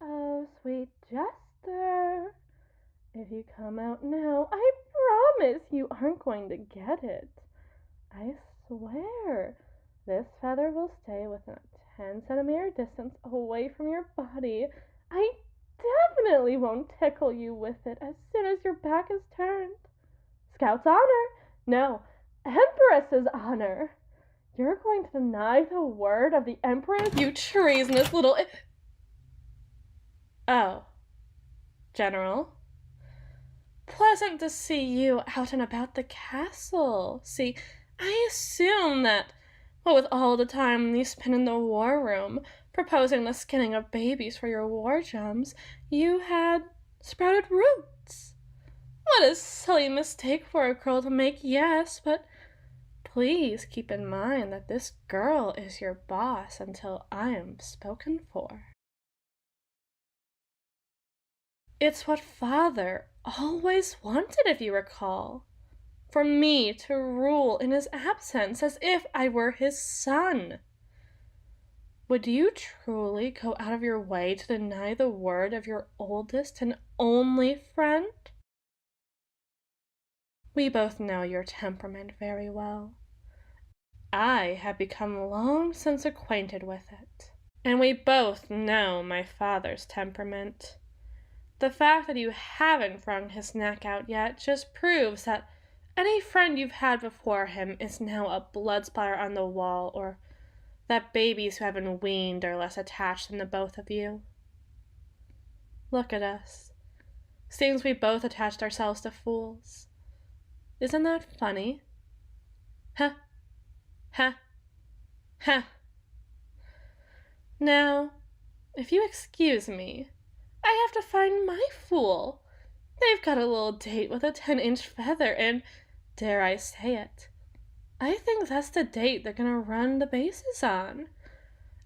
Oh, sweet jester. If you come out now, I promise you aren't going to get it. I swear, this feather will stay within a 10 centimeter distance away from your body. I definitely won't tickle you with it as soon as your back is turned. Scout's honor. No, Empress's honor. You're going to deny the word of the Empress, you treasonous little... Oh, General. Pleasant to see you out and about the castle. See, I assume that, with all the time you spent in the war room, proposing the skinning of babies for your war chums, you had sprouted roots. What a silly mistake for a girl to make, yes, but please keep in mind that this girl is your boss until I am spoken for. It's what Father always wanted, if you recall. For me to rule in his absence as if I were his son. Would you truly go out of your way to deny the word of your oldest and only friend? We both know your temperament very well. I have become long since acquainted with it. And we both know my father's temperament. The fact that you haven't wrung his neck out yet just proves that any friend you've had before him is now a blood splatter on the wall, or that babies who haven't weaned are less attached than the both of you. Look at us. Seems we both attached ourselves to fools. Isn't that funny? Huh? Huh? Huh? Now, if you excuse me, I have to find my fool. They've got a little date with a 10-inch feather, and, dare I say it, I think that's the date they're gonna run the bases on.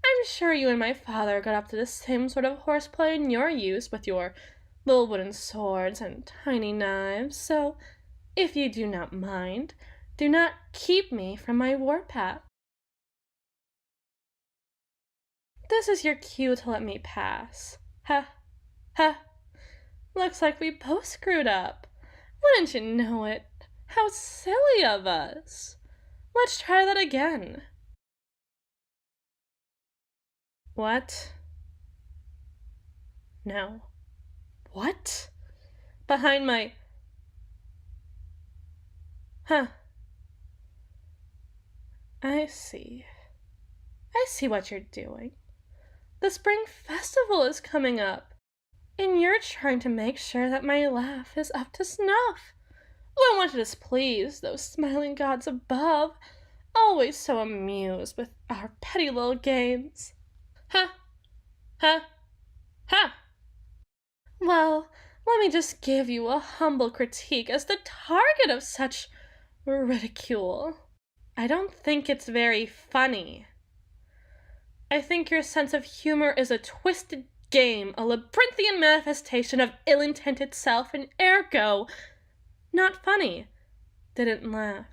I'm sure you and my father got up to the same sort of horseplay in your youth with your little wooden swords and tiny knives, so, if you do not mind, do not keep me from my warpath. This is your cue to let me pass. Ha! Ha! Looks like we both screwed up. Wouldn't you know it? How silly of us. Let's try that again. What? No. What? Behind my... Huh. I see. I see what you're doing. The spring festival is coming up, and you're trying to make sure that my laugh is up to snuff. I want to displease those smiling gods above, always so amused with our petty little games. Ha! Ha! Ha! Well, let me just give you a humble critique as the target of such ridicule. I don't think it's very funny. I think your sense of humor is a twisted game, a labyrinthian manifestation of ill-intended self, and ergo, not funny. Didn't laugh.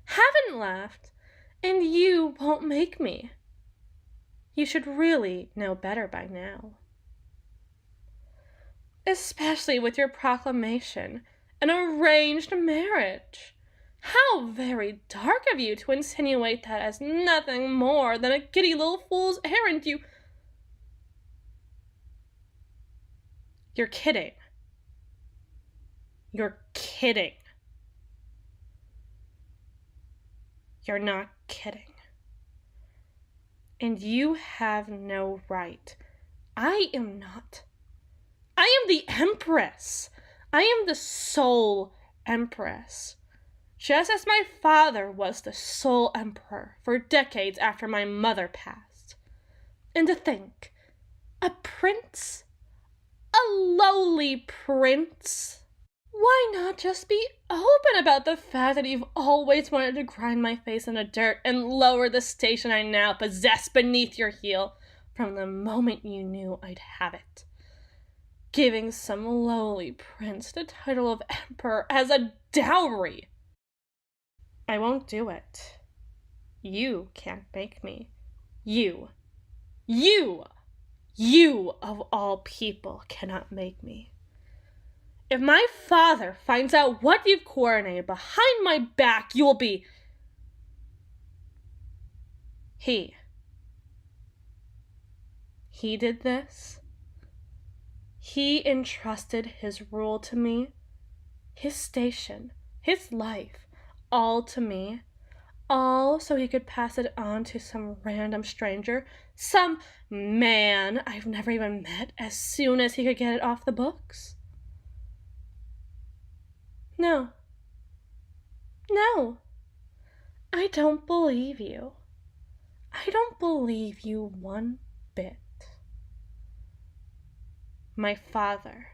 Haven't laughed. And you won't make me. You should really know better by now. Especially with your proclamation, an arranged marriage. How very dark of you to insinuate that as nothing more than a giddy little fool's errand. You're kidding. You're kidding. You're not kidding. And you have no right. I am not. I am the Empress. I am the sole Empress. Just as my father was the sole emperor for decades after my mother passed. And to think, a prince? A lowly prince? Why not just be open about the fact that you've always wanted to grind my face in the dirt and lower the station I now possess beneath your heel from the moment you knew I'd have it? Giving some lowly prince the title of emperor as a dowry. I won't do it. You can't make me. You You, of all people, cannot make me. If my father finds out what you've coordinated behind my back, you will be... He did this. He entrusted his rule to me, his station, his life, all to me, all so he could pass it on to some random stranger, some man I've never even met, as soon as he could get it off the books. No, I don't believe you. I don't believe you one bit. My father.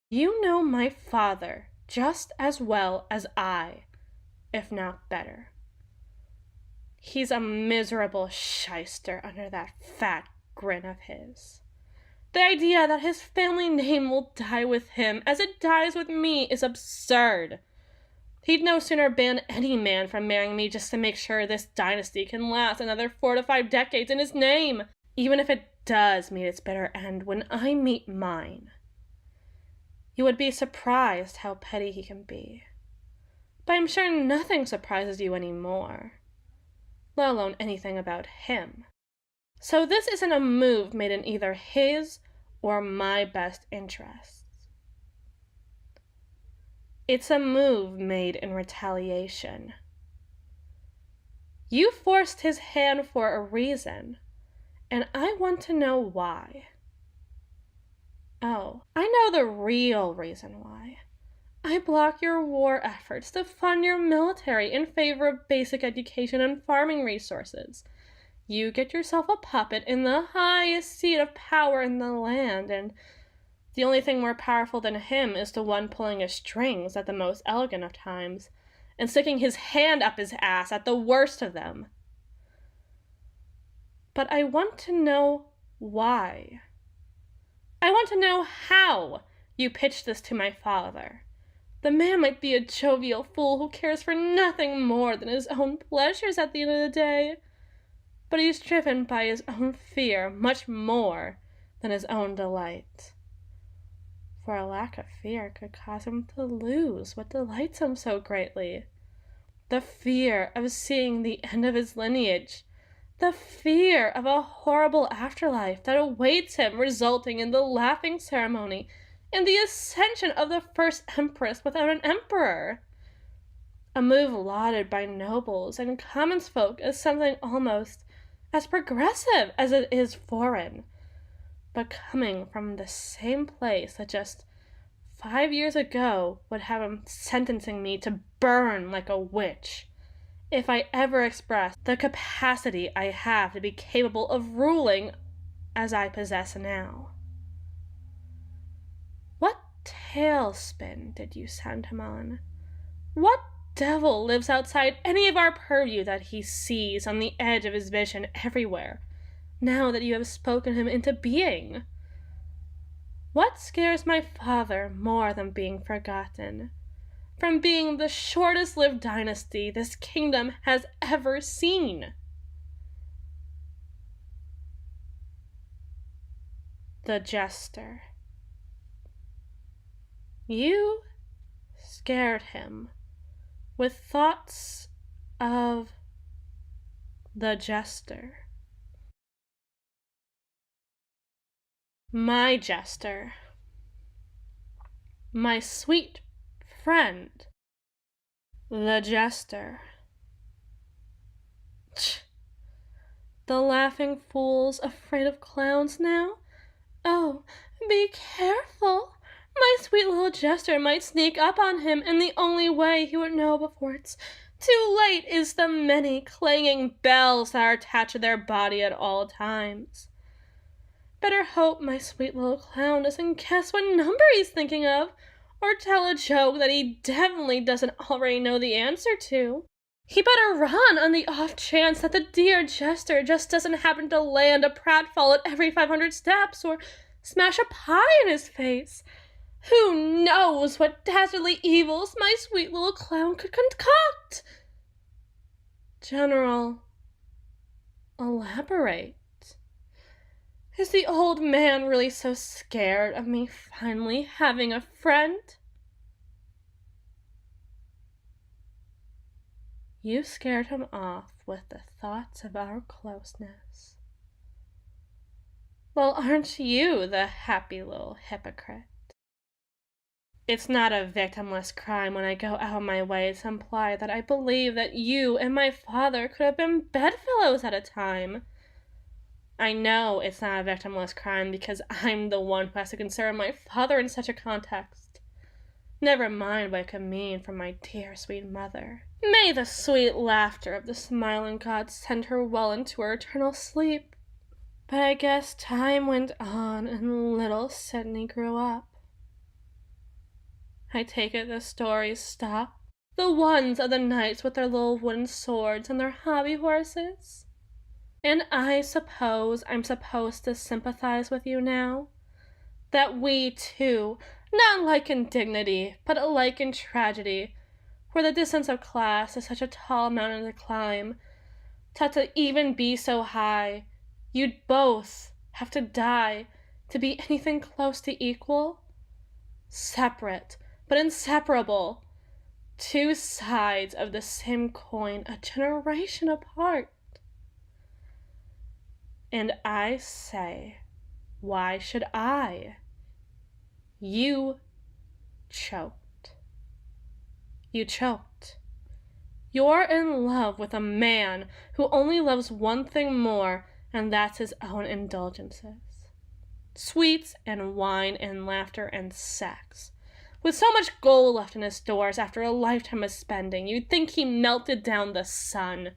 You know my father just as well as I, if not better. He's a miserable shyster under that fat grin of his. The idea that his family name will die with him as it dies with me is absurd. He'd no sooner ban any man from marrying me just to make sure this dynasty can last another 4 to 5 decades in his name, even if it does meet its bitter end when I meet mine. You would be surprised how petty he can be. But I'm sure nothing surprises you anymore, let alone anything about him. So this isn't a move made in either his or my best interests. It's a move made in retaliation. You forced his hand for a reason, and I want to know why. Oh, I know the real reason why. I block your war efforts to fund your military in favor of basic education and farming resources. You get yourself a puppet in the highest seat of power in the land, and the only thing more powerful than him is the one pulling his strings at the most elegant of times, and sticking his hand up his ass at the worst of them. But I want to know why. I want to know how you pitched this to my father. The man might be a jovial fool who cares for nothing more than his own pleasures at the end of the day, but he's driven by his own fear much more than his own delight. For a lack of fear could cause him to lose what delights him so greatly. The fear of seeing the end of his lineage. The fear of a horrible afterlife that awaits him, resulting in the laughing ceremony and the ascension of the first empress without an emperor. A move lauded by nobles and common folk as something almost as progressive as it is foreign, but coming from the same place that just 5 years ago would have him sentencing me to burn like a witch, if I ever expressed the capacity I have to be capable of ruling as I possess now. What tailspin did you send him on? What devil lives outside any of our purview that he sees on the edge of his vision everywhere, now that you have spoken him into being? What scares my father more than being forgotten, from being the shortest-lived dynasty this kingdom has ever seen? The jester. You scared him with thoughts of the jester. My jester. My sweet friend. The jester. The laughing fool's afraid of clowns now? Oh, be careful. My sweet little jester might sneak up on him, and the only way he would know before it's too late is the many clanging bells that are attached to their body at all times. Better hope my sweet little clown doesn't guess what number he's thinking of, or tell a joke that he definitely doesn't already know the answer to. He better run on the off chance that the dear jester just doesn't happen to land a pratfall at every 500 steps, or smash a pie in his face. Who knows what dastardly evils my sweet little clown could concoct? General, elaborate. Is the old man really so scared of me finally having a friend? You scared him off with the thoughts of our closeness. Well, aren't you the happy little hypocrite? It's not a victimless crime when I go out of my way to imply that I believe that you and my father could have been bedfellows at a time. I know it's not a victimless crime because I'm the one who has to consider my father in such a context. Never mind what it could mean for my dear sweet mother. May the sweet laughter of the smiling god send her well into her eternal sleep. But I guess time went on and little Sydney grew up. I take it the stories stop. The ones of the knights with their little wooden swords and their hobby horses. And I suppose I'm supposed to sympathize with you now? That we too, not alike in dignity, but alike in tragedy, where the distance of class is such a tall mountain to climb, that to even be so high, you'd both have to die to be anything close to equal? Separate, but inseparable. Two sides of the same coin, a generation apart. And I say, why should I? You choked. You choked. You're in love with a man who only loves one thing more, and that's his own indulgences. Sweets and wine and laughter and sex. With so much gold left in his stores after a lifetime of spending, you'd think he melted down the sun.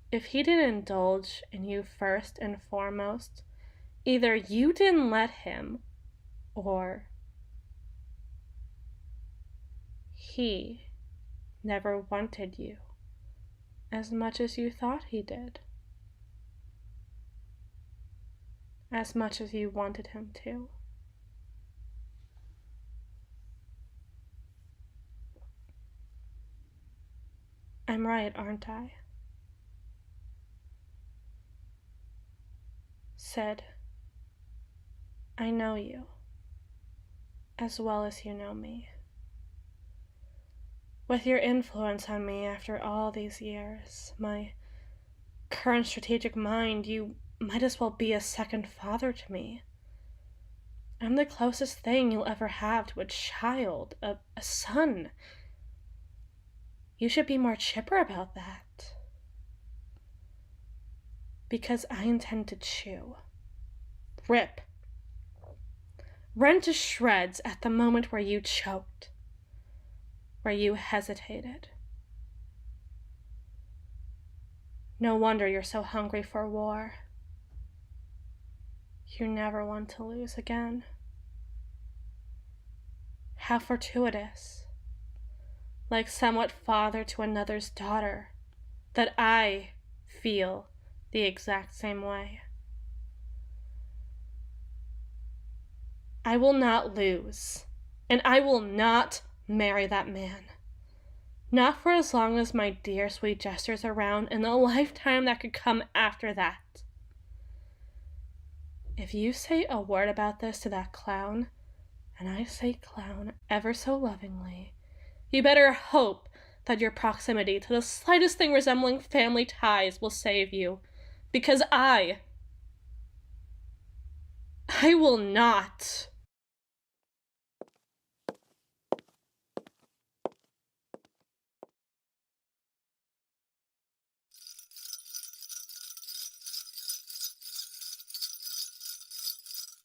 If he didn't indulge in you first and foremost, either you didn't let him, or he never wanted you as much as you thought he did. As much as you wanted him to. I'm right, aren't I? Sid, I know you as well as you know me. With your influence on me after all these years, my current strategic mind, you might as well be a second father to me. I'm the closest thing you'll ever have to a child, a son. You should be more chipper about that. Because I intend to chew, rip, rend to shreds at the moment where you choked, where you hesitated. No wonder you're so hungry for war. You never want to lose again. How fortuitous, like somewhat father to another's daughter, that I feel the exact same way. I will not lose, and I will not marry that man. Not for as long as my dear sweet Jester's around, and the lifetime that could come after that. If you say a word about this to that clown, and I say clown ever so lovingly, you better hope that your proximity to the slightest thing resembling family ties will save you, because I will not